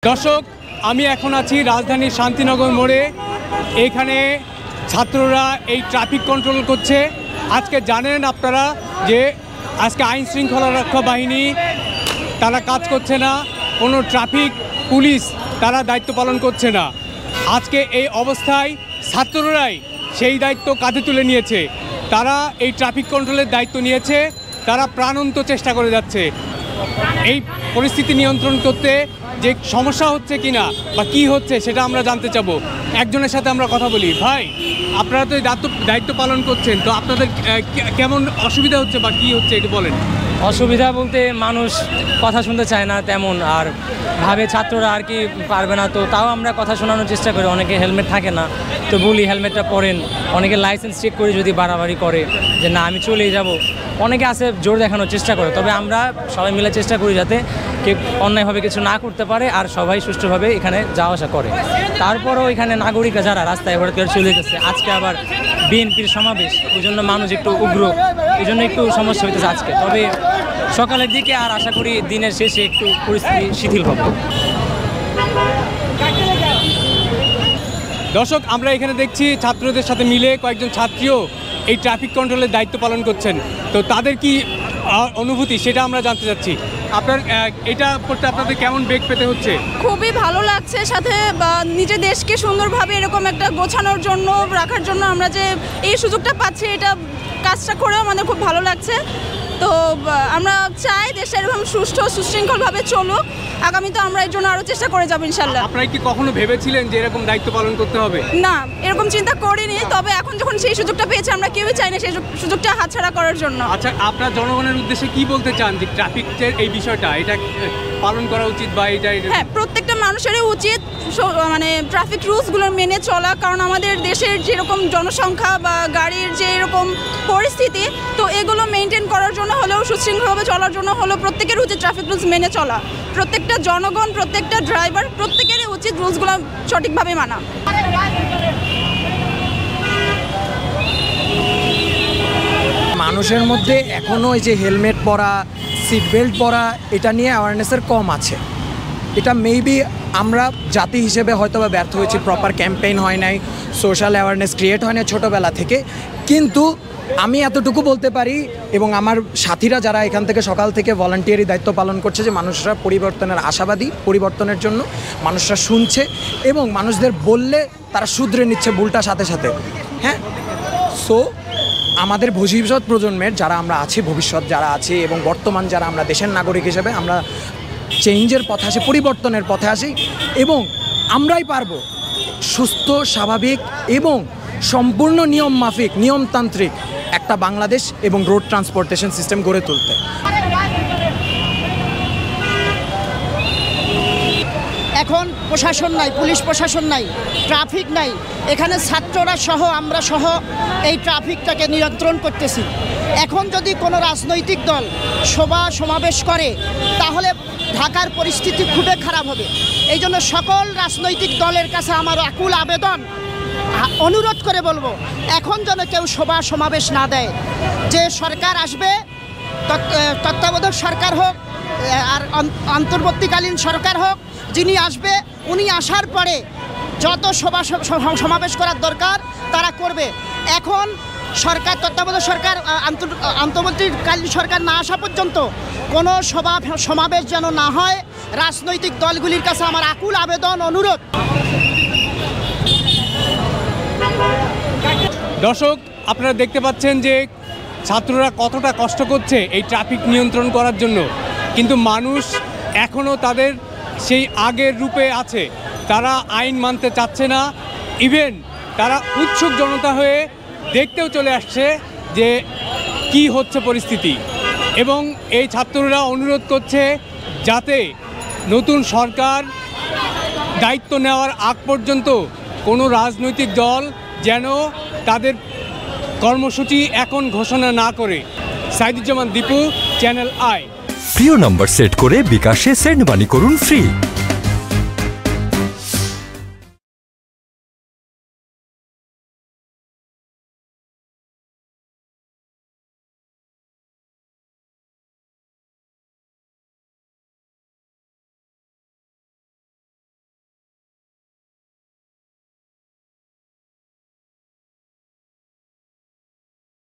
দর্শক, আমি এখন আছি রাজধানীর শান্তিনগর মোড়ে। এখানে ছাত্ররা এই ট্রাফিক কন্ট্রোল করছে। আজকে জানেন আপনারা যে আজকে আইন শৃঙ্খলা রক্ষা বাহিনী তারা কাজ করছে না, কোনো ট্রাফিক পুলিশ তারা দায়িত্ব পালন করছে না। আজকে এই অবস্থায় ছাত্ররাই সেই দায়িত্ব কাঁধে তুলে নিয়েছে। তারা এই ট্রাফিক কন্ট্রোলের দায়িত্ব নিয়েছে, তারা প্রাণান্ত চেষ্টা করে যাচ্ছে এই পরিস্থিতি নিয়ন্ত্রণ করতে। যে সমস্যা হচ্ছে কিনা বা কি হচ্ছে সেটা আমরা জানতে চাবো। একজনের সাথে আমরা কথা বলি। ভাই, আপনারা তো এই দায়িত্ব পালন করছেন, তো আপনাদের কেমন অসুবিধা হচ্ছে বা কি হচ্ছে একটু বলেন। অসুবিধা বলতে মানুষ কথা শুনতে চায় না তেমন, আর ভাবে ছাত্ররা আর কি পারবে না, তো তাও আমরা কথা শোনানোর চেষ্টা করি। অনেকে হেলমেট থাকে না, তো বলি হেলমেটটা পরেন। অনেকে লাইসেন্স চেক করে যদি বাড়াবাড়ি করে যে না আমি চলেই যাব, অনেকে আছে জোর দেখানোর চেষ্টা করে। তবে আমরা সবাই মিলে চেষ্টা করি যাতে কেউ অন্যায়ভাবে কিছু না করতে পারে আর সবাই সুষ্ঠুভাবে এখানে যাওয়া আসা করে। তারপরও এখানে নাগরিকরা যারা রাস্তায় হঠাৎ করে চলে গেছে, আজকে আবার বিএনপির সমাবেশ, এই জন্য মানুষ একটু উগ্র, এই জন্য একটু সমস্যা হইতেছে আজকে। তবে সকালের দিকে আর আশা করি দিনের শেষে একটু পরিস্থিতি শিথিল হবে। দর্শক, আমরা এখানে দেখছি ছাত্রদের সাথে মিলে কয়েকজন ছাত্রীও এই ট্রাফিক কন্ট্রোলের দায়িত্ব পালন করছেন। তো তাদের কি অনুভূতি সেটা আমরা জানতে চাচ্ছি। আপনার এটা করতে আপনাদের কেমন বেগ পেতে হচ্ছে? খুবই ভালো লাগছে, সাথে নিজের দেশকে সুন্দরভাবে এরকম একটা গোছানোর জন্য রাখার জন্য আমরা যে এই সুযোগটা পাচ্ছি, এটা কাজটা করেও আমাদের খুব ভালো লাগছে। তো আমরা চাই দেশটা এরকম সুষ্ঠু সুশৃঙ্খলভাবে চলুক। আগামীতে আমরা এর জন্য আরও চেষ্টা করে যাবো ইনশাল্লাহ। আপনারা কি কখনো ভেবেছিলেন যে এরকম দায়িত্ব পালন করতে হবে? না, এরকম চিন্তা করিনি। তবে এখন যখন সেই সুযোগটা পেয়েছি, আমরা কেউই চাই না সেই সুযোগটা হাতছাড়া করার জন্য। আচ্ছা, আপনার জনগণের উদ্দেশ্যে কি বলতে চান যে ট্রাফিকের এই বিষয়টা এটা পালন করা উচিত বা এটা? হ্যাঁ, প্রত্যেকটা মানুষেরই উচিত মানে ট্রাফিক রুলসগুলো মেনে চলা। কারণ আমাদের দেশের যেরকম জনসংখ্যা বা গাড়ির যে এরকম পরিস্থিতি, তো এগুলো মেনটেন করার জন্য হলেও, সুশৃঙ্খলভাবে চলার জন্য হলেও প্রত্যেকের উচিত ট্রাফিক রুলস মেনে চলা। প্রত্যেকটা জনগণ, প্রত্যেকটা ড্রাইভার, প্রত্যেকেরই উচিত রুলসগুলো সঠিকভাবে মানা। মানুষের মধ্যে এখনও এই যে হেলমেট পরা, সিট বেল্ট পরা, এটা নিয়ে অ্যাওয়ারনেসের কম আছে। এটা মেবি আমরা জাতি হিসেবে হয়তো বা ব্যর্থ হয়েছি, প্রপার ক্যাম্পেইন হয় নাই, সোশ্যাল অ্যাওয়ারনেস ক্রিয়েট হয় না ছোটোবেলা থেকে। কিন্তু আমি এতটুকু বলতে পারি, এবং আমার সাথীরা যারা এখান থেকে সকাল থেকে ভলান্টিয়ারি দায়িত্ব পালন করছে, যে মানুষরা পরিবর্তনের আশাবাদী, পরিবর্তনের জন্য মানুষরা শুনছে এবং মানুষদের বললে তারা শুধরে নিচ্ছে ভুলটা সাথে সাথে। হ্যাঁ, সো আমাদের ভবিষ্যৎ প্রজন্মের যারা আমরা আছি, ভবিষ্যৎ যারা আছি এবং বর্তমান যারা আমরা দেশের নাগরিক হিসেবে আমরা চেঞ্জের পথে আসি, পরিবর্তনের পথে আসি, এবং আমরাই পারবো সুস্থ, স্বাভাবিক এবং সম্পূর্ণ নিয়ম মাফিক, নিয়মতান্ত্রিক একটা বাংলাদেশ এবং রোড ট্রান্সপোর্টেশন সিস্টেম গড়ে তুলতে। এখন প্রশাসন নাই, পুলিশ প্রশাসন নাই, ট্রাফিক নাই, এখানে ছাত্ররা সহ আমরা সহ এই ট্রাফিকটাকে নিয়ন্ত্রণ করতেছি। এখন যদি কোনো রাজনৈতিক দল সমাবেশ করে তাহলে ঢাকার পরিস্থিতি খুবই খারাপ হবে। এই জন্য সকল রাজনৈতিক দলের কাছে আমার আকুল আবেদন, অনুরোধ করে বলবো, এখন যেন কেউ সমাবেশ না দেয়। যে সরকার আসবে, তত্ত্বাবধায়ক সরকার হোক আর অন্তর্বর্তীকালীন সরকার হোক, যিনি আসবে উনি আসার পরে যত সমাবেশ করার দরকার তারা করবে। এখন সরকার, তত্ত্বাবধায়ক সরকার, অন্তর্বর্তীকালীন সরকার না আসা পর্যন্ত কোনো সমাবেশ যেন না হয়। রাজনৈতিক দলগুলির কাছে আমার আকুল আবেদন, অনুরোধ। দর্শক, আপনারা দেখতে পাচ্ছেন যে ছাত্ররা কতটা কষ্ট করছে এই ট্রাফিক নিয়ন্ত্রণ করার জন্য, কিন্তু মানুষ এখনও তাদের সেই আগের রূপে আছে। তারা আইন মানতে চাচ্ছে না। ইভেন তারা উৎসুক জনতা হয়ে দেখতেও চলে আসছে যে কি হচ্ছে পরিস্থিতি। এবং এই ছাত্ররা অনুরোধ করছে যাতে নতুন সরকার দায়িত্ব নেওয়ার আগ পর্যন্ত কোনো রাজনৈতিক দল যেন তাদের কর্মসূচি এখন ঘোষণা না করে। Saiduzzaman Dipu, channel I. প্রিয় নম্বর সেট করে বিকাশে সেন্ড মানি করুন ফ্রি।